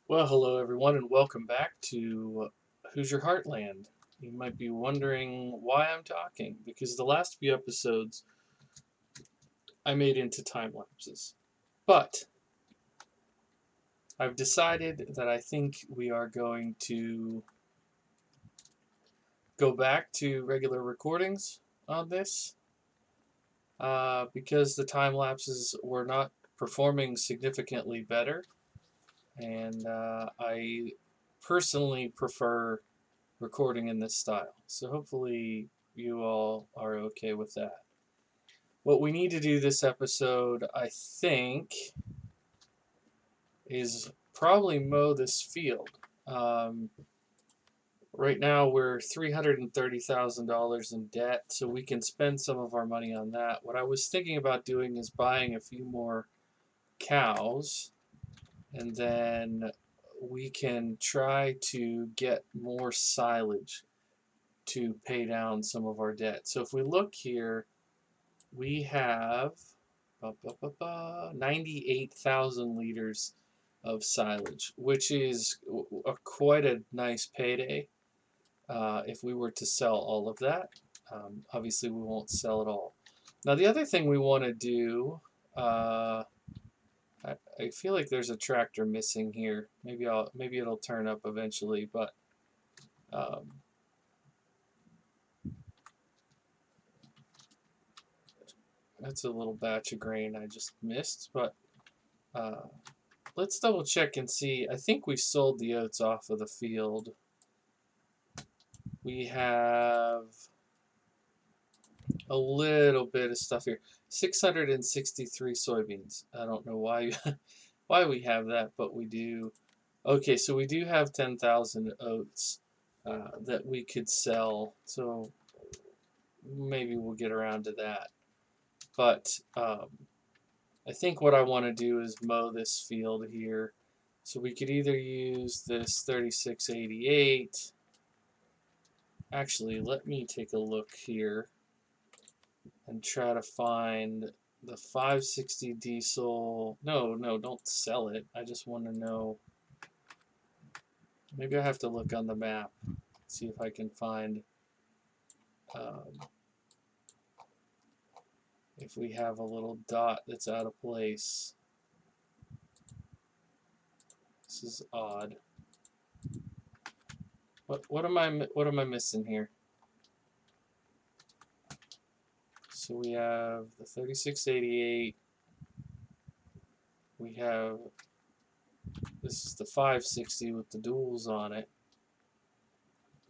Well, hello everyone, and welcome back to Hoosier Heartland. You might be wondering why I'm talking, because the last few episodes I made into time lapses. But I've decided that I think we are going to go back to regular recordings on this, because the time lapses were not performing significantly better, and I personally prefer recording in this style. So hopefully you all are okay with that. What we need to do this episode, I think, is probably mow this field. Um, right now we're $330,000 in debt, so we can spend some of our money on that. What I was thinking about doing is buying a few more cows, and then we can try to get more silage to pay down some of our debt. So if we look here, we have 98,000 liters of silage, which is quite a nice payday if we were to sell all of that. Obviously, we won't sell it all. Now, the other thing we want to do, I feel like there's a tractor missing here. Maybe it'll turn up eventually, but um, that's a little batch of grain I just missed. But uh, let's double check and see. I think we sold the oats off of the field. We have a little bit of stuff here. 663 soybeans. I don't know why why we have that, but we do. Okay, so we do have 10,000 oats that we could sell. So maybe we'll get around to that. But I think what I want to do is mow this field here. So we could either use this 3688. Actually, let me take a look here and try to find the 560 diesel. No, no, don't sell it. I just want to know. Maybe I have to look on the map, see if I can find um, if we have a little dot that's out of place. This is odd. What am I missing here? So we have the 3688. We have, this is the 560 with the duals on it.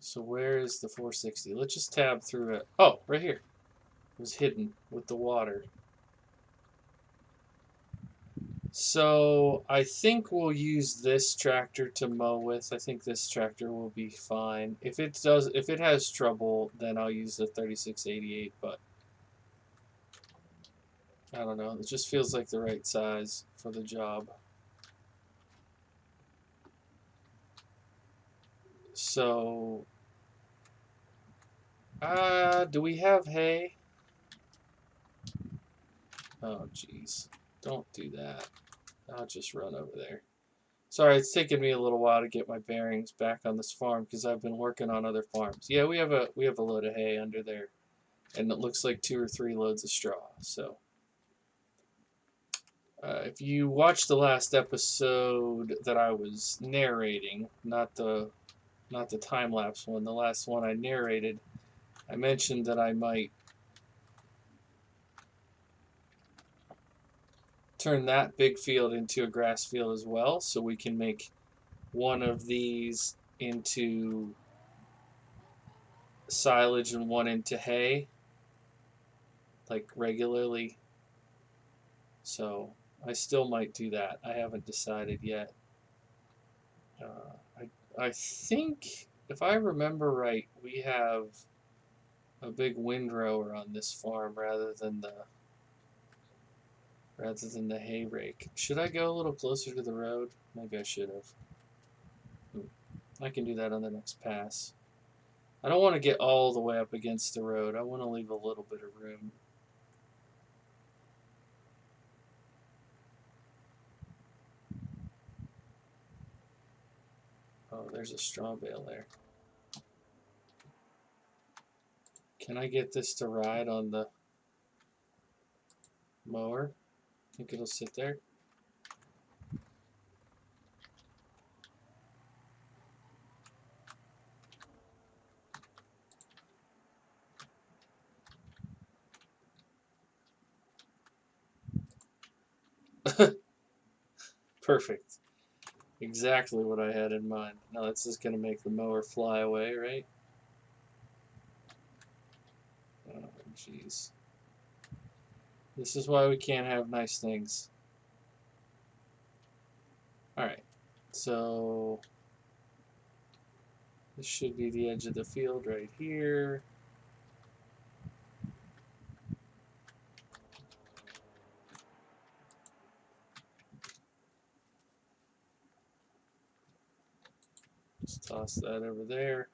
So where is the 460? Let's just tab through it. Oh, right here. It was hidden with the water. So I think we'll use this tractor to mow with. I think this tractor will be fine. If it has trouble, then I'll use the 3688, but I don't know. It just feels like the right size for the job. So, do we have hay? Oh, jeez. Don't do that. I'll just run over there. Sorry, it's taken me a little while to get my bearings back on this farm because I've been working on other farms. Yeah, we have a load of hay under there, and it looks like 2 or 3 loads of straw. So, if you watched the last episode that I was narrating, not the time lapse one, the last one I narrated, I mentioned that I might turn that big field into a grass field as well, so we can make one of these into silage and one into hay, like regularly. So I still might do that. I haven't decided yet. I think if I remember right, we have a big windrower on this farm rather than the hay rake. Should I go a little closer to the road? Maybe I should have. I can do that on the next pass. I don't want to get all the way up against the road. I want to leave a little bit of room. Oh, there's a straw bale there. Can I get this to ride on the mower? Think it'll sit there? Perfect. Exactly what I had in mind. Now that's just going to make the mower fly away, right? Oh, jeez. This is why we can't have nice things. Alright, so this should be the edge of the field right here. Just toss that over there.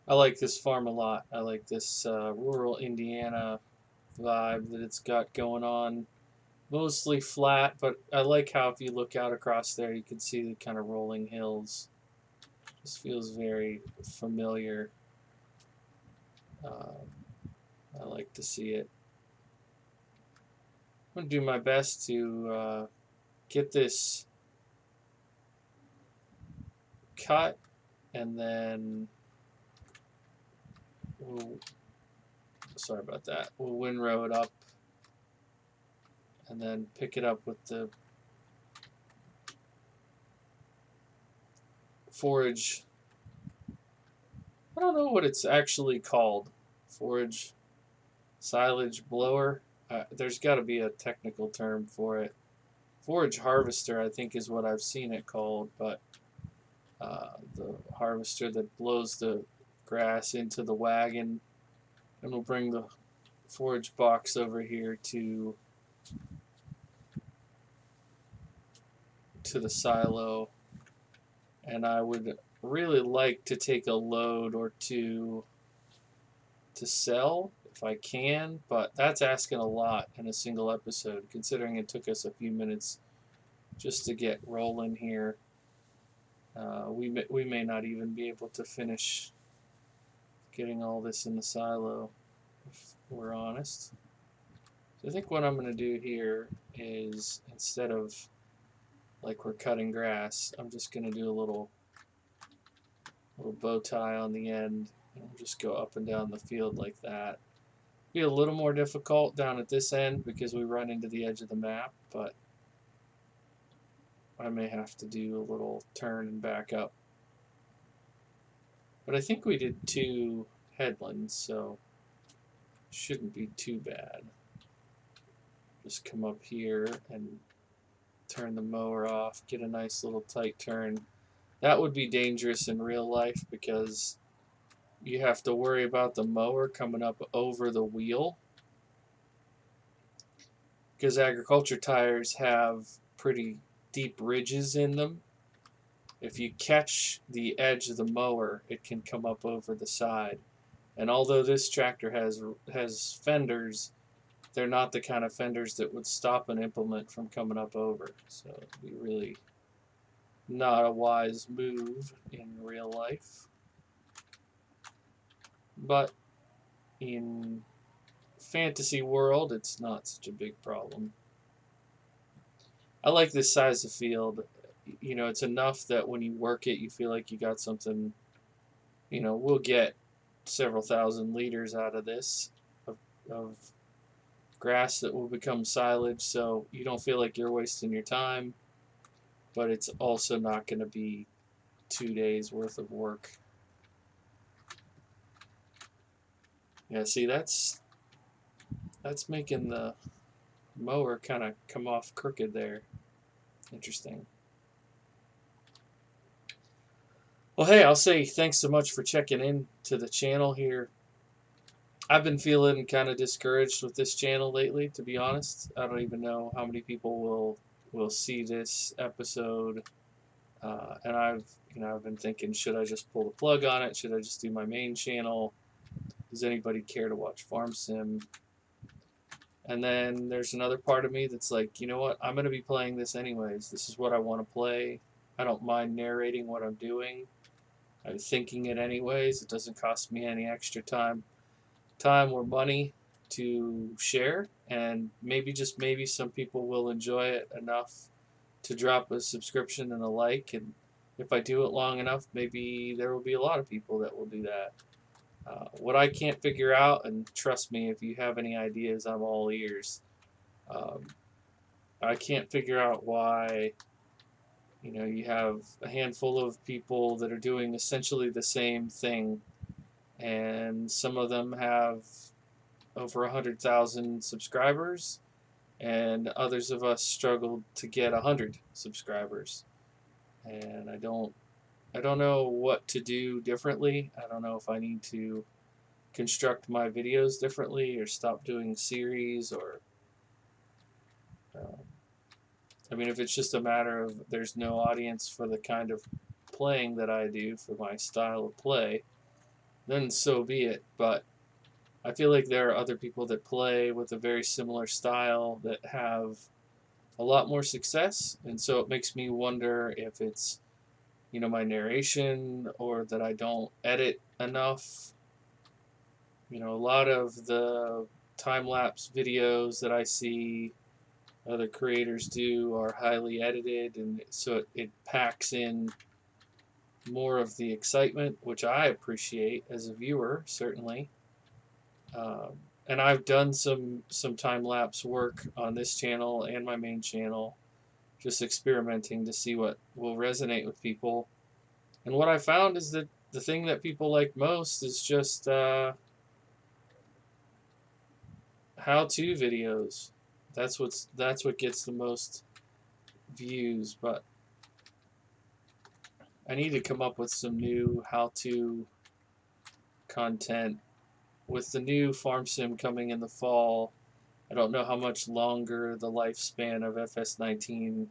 I like this farm a lot. I like this rural Indiana vibe that it's got going on. Mostly flat, but I like how if you look out across there, you can see the kind of rolling hills. This feels very familiar. I like to see it. I'm going to do my best to get this cut, and then sorry about that. We'll windrow it up and then pick it up with the forage. I don't know what it's actually called. Forage silage blower. There's got to be a technical term for it. Forage harvester, I think, is what I've seen it called, but the harvester that blows the grass into the wagon, and we'll bring the forage box over here to the silo, and I would really like to take a load or two to sell if I can, but that's asking a lot in a single episode, considering it took us a few minutes just to get rolling here. We may not even be able to finish getting all this in the silo, if we're honest. So I think what I'm going to do here is, instead of like we're cutting grass, I'm just going to do a little bow tie on the end, and we'll just go up and down the field like that. Be a little more difficult down at this end because we run into the edge of the map, but I may have to do a little turn and back up. But I think we did 2 headlands, so shouldn't be too bad. Just come up here and turn the mower off, get a nice little tight turn. That would be dangerous in real life because you have to worry about the mower coming up over the wheel, because agriculture tires have pretty deep ridges in them. If you catch the edge of the mower, it can come up over the side. And although this tractor has fenders, they're not the kind of fenders that would stop an implement from coming up over. So it'd be really not a wise move in real life. But in fantasy world, it's not such a big problem. I like this size of field. You know, it's enough that when you work it, you feel like you got something. You know, we'll get several thousand liters out of this of grass that will become silage, so you don't feel like you're wasting your time, but it's also not going to be 2 days worth of work. Yeah, see, that's making the mower kind of come off crooked there. Interesting. Well, hey, I'll say thanks so much for checking in to the channel here. I've been feeling kind of discouraged with this channel lately, to be honest. I don't even know how many people will see this episode. And I've been thinking, should I just pull the plug on it? Should I just do my main channel? Does anybody care to watch Farm Sim? And then there's another part of me that's like, you know what? I'm going to be playing this anyways. This is what I want to play. I don't mind narrating what I'm doing. I'm thinking it anyways. It doesn't cost me any extra time or money to share, and maybe, just maybe, some people will enjoy it enough to drop a subscription and a like, and if I do it long enough, maybe there will be a lot of people that will do that. What I can't figure out, and trust me, if you have any ideas, I'm all ears. Um, I can't figure out why, you have a handful of people that are doing essentially the same thing, and some of them have over 100,000 subscribers, and others of us struggled to get 100 subscribers. And I don't know what to do differently. I don't know if I need to construct my videos differently or stop doing series, or um, I mean, if it's just a matter of there's no audience for the kind of playing that I do, for my style of play, then so be it. But I feel like there are other people that play with a very similar style that have a lot more success, and so it makes me wonder if it's, my narration, or that I don't edit enough. A lot of the time-lapse videos that I see other creators do are highly edited, and so it packs in more of the excitement, which I appreciate as a viewer, certainly. And I've done some time-lapse work on this channel and my main channel, just experimenting to see what will resonate with people. And what I found is that the thing that people like most is just how-to videos. That's what gets the most views. But I need to come up with some new how-to content. With the new Farm Sim coming in the fall, I don't know how much longer the lifespan of FS19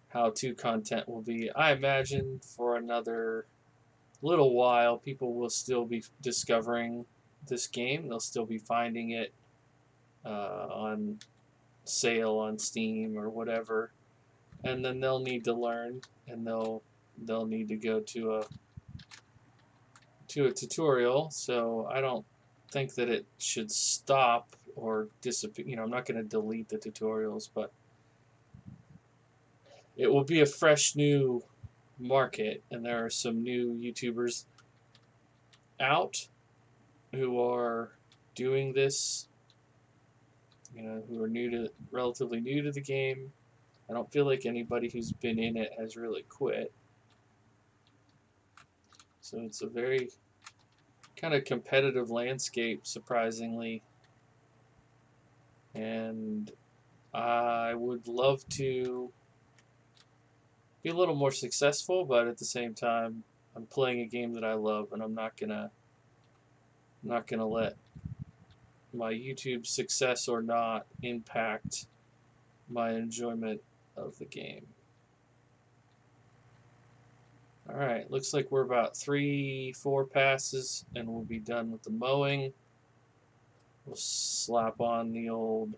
how-to content will be. I imagine for another little while, people will still be discovering this game. They'll still be finding it on sale on Steam or whatever, and then they'll need to learn, and they'll need to go to a tutorial. So I don't think that it should stop or disappear. I'm not going to delete the tutorials, but it will be a fresh new market, and there are some new YouTubers out who are doing this, who are relatively new to the game. I don't feel like anybody who's been in it has really quit. So it's a very kind of competitive landscape, surprisingly. And I would love to be a little more successful, but at the same time, I'm playing a game that I love, and I'm not gonna let my YouTube success or not impact my enjoyment of the game. Alright, looks like we're about 3-4 passes and we'll be done with the mowing. We'll slap on the old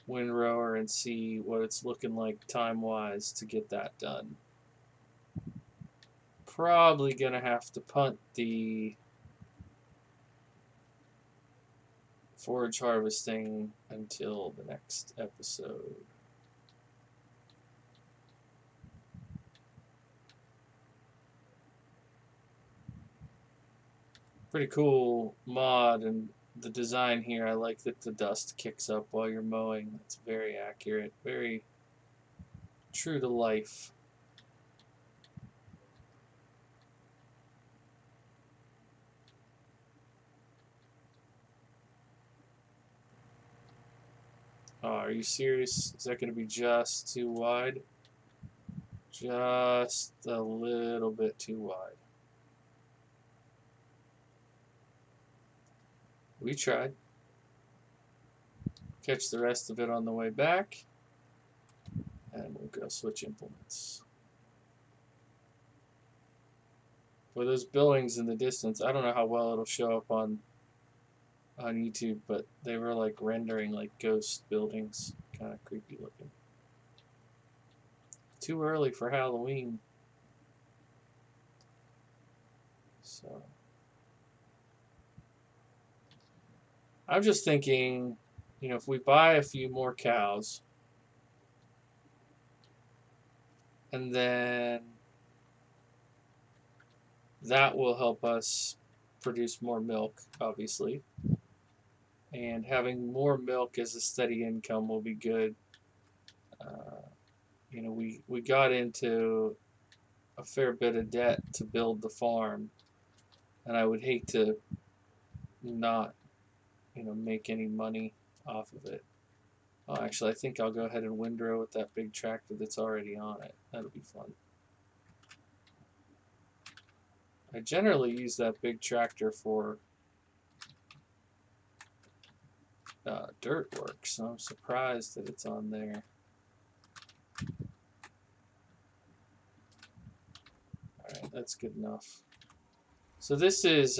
windrower and see what it's looking like time-wise to get that done. Probably gonna have to punt the forage harvesting until the next episode. Pretty cool mod, and the design here, I like that the dust kicks up while you're mowing. That's very accurate, very true to life. Oh, are you serious? Is that going to be just too wide? Just a little bit too wide. We tried. Catch the rest of it on the way back. And we'll go switch implements. For those buildings in the distance, I don't know how well it'll show up on YouTube, but they were like rendering like ghost buildings. Kind of creepy looking. Too early for Halloween. So I'm just thinking, you know, if we buy a few more cows and then that will help us produce more milk, obviously. And having more milk as a steady income will be good. You know, we got into a fair bit of debt to build the farm, and I would hate to not, you know, make any money off of it. Oh, actually, I think I'll go ahead and windrow with that big tractor that's already on it. That'll be fun. I generally use that big tractor for dirt work, so I'm surprised that it's on there. Alright, that's good enough. So this is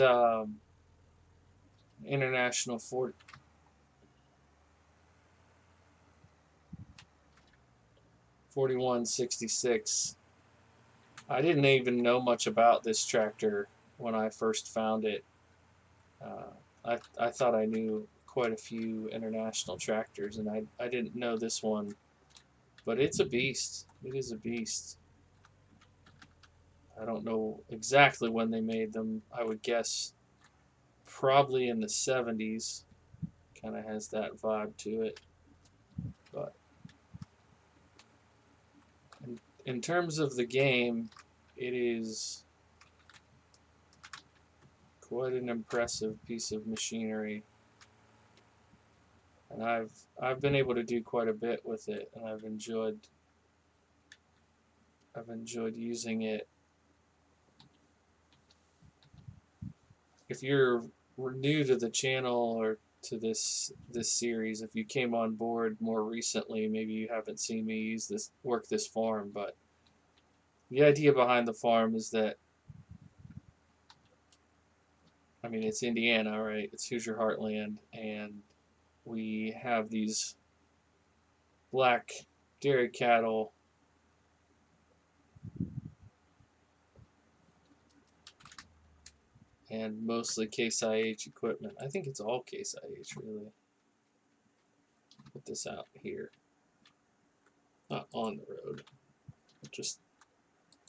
International 4166. I didn't even know much about this tractor when I first found it. I thought I knew quite a few international tractors, and I didn't know this one, but it's a beast. It is a beast. I don't know exactly when they made them. I would guess probably in the 70s. Kind of has that vibe to it. But in terms of the game, it is quite an impressive piece of machinery. And I've been able to do quite a bit with it, and I've enjoyed using it. If you're new to the channel or to this series, if you came on board more recently, maybe you haven't seen me work this farm, but the idea behind the farm is that, I mean, it's Indiana, right? It's Hoosier Heartland, and we have these black dairy cattle and mostly Case IH equipment. I think it's all Case IH, really. Put this out here. Not on the road, but just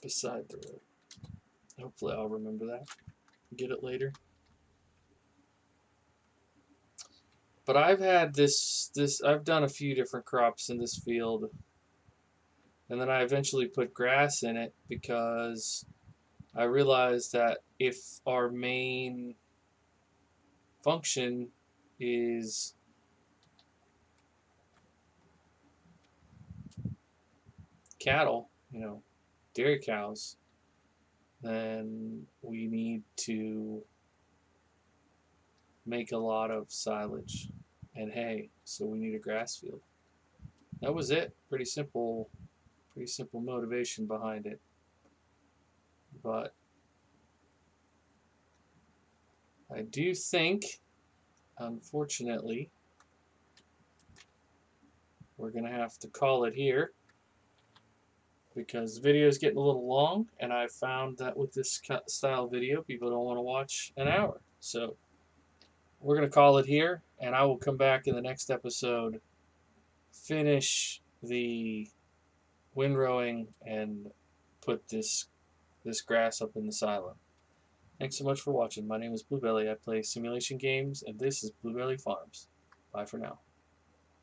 beside the road. Hopefully I'll remember that. Get it later. But I've had I've done a few different crops in this field, and then I eventually put grass in it because I realized that if our main function is cattle, you know, dairy cows, then we need to make a lot of silage and hay, so we need a grass field. That was it. Pretty simple motivation behind it. But I do think, unfortunately, we're going to have to call it here because the video is getting a little long, and I found that with this style video, people don't want to watch an hour. So we're going to call it here, and I will come back in the next episode, finish the windrowing, and put this grass up in the silo. Thanks so much for watching. My name is Bluebelly. I play simulation games, and this is Bluebelly Farms. Bye for now.